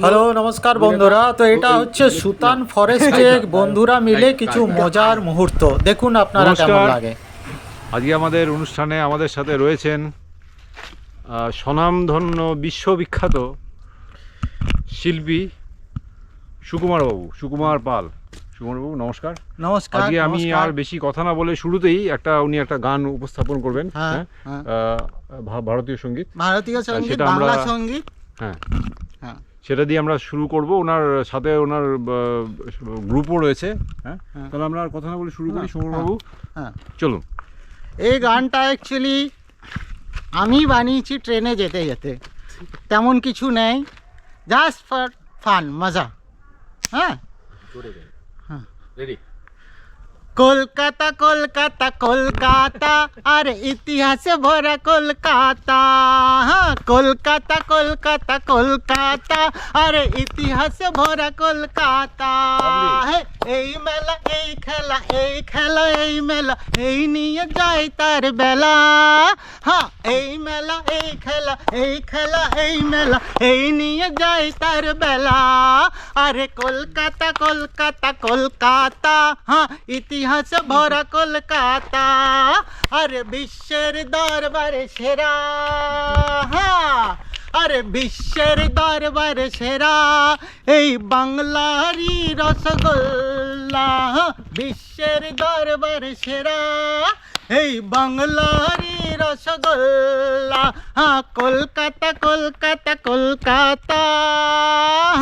Hello নমস্কার বন্ধুরা। তো এটা হচ্ছে সুতান ফরেস্টে বন্ধুরা মিলে কিছু মজার মুহূর্ত দেখুন আপনারা কেমন লাগে। আজকে আমাদের অনুষ্ঠানে আমাদের সাথে রয়েছেন স্বনামধন্য বিশ্ববিখ্যাত শিল্পী সুকুমার পাল। সুকুমারবাবু নমস্কার। নমস্কার। আজকে আমি আর বেশি কথা না বলে শুরুতেই উনি একটা গান উপস্থাপন করবেন। ভারতীয় সঙ্গীত, সেটা বাংলা সঙ্গীত। হ্যাঁ, সেটা দিয়ে আমরা শুরু করব। ওনার সাথে ওনার গ্রুপও রয়েছে। তাহলে আমরা আর কথা না বলে শুরু করি। সুকুমারবাবু চলুন। এই গানটা অ্যাকচুয়ালি আমি বানিয়েছি ট্রেনে যেতে যেতে, তেমন কিছু নেই, জাস্ট ফর ফান, মজা। হ্যাঁ, কলকাতা কলকাতা কলকাতা, আরে ইতিহাসে ভরা কলকাতা। হ্যাঁ, কলকাতা কলকাতা কলকাতা, আরে ইতিহাসে ভরা কলকাতা। এই মেলা, এই খেলা, এই খেলা, এই মেলা, এই নিয়ে যায় তার বেলা। হ্যাঁ, এই মেলা, এই খেলা, এই খেলা, এই মেলা, এই নিয়ে যায় তার বেলা। আরে কলকাতা কলকাতা কলকাতা, হ্যাঁ ইতিহাস ভরা কলকাতা, আরে বিশ্বের দরবারে সেরা। হ্যাঁ, আরে বিশ্বের দরবারে সেরা এই বাংলারই রসগোল্লা। বিশ্বের দরবারে সেরা এই বাংলারই রসগোল্লা। হ্যাঁ, কলকাতা কলকাতা কলকাতা,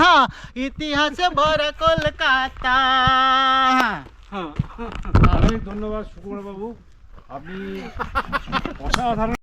হ্যাঁ ইতিহাসে ভরা কলকাতা। অনেক ধন্যবাদ সুকুমার বাবু, আপনি অসাধারণ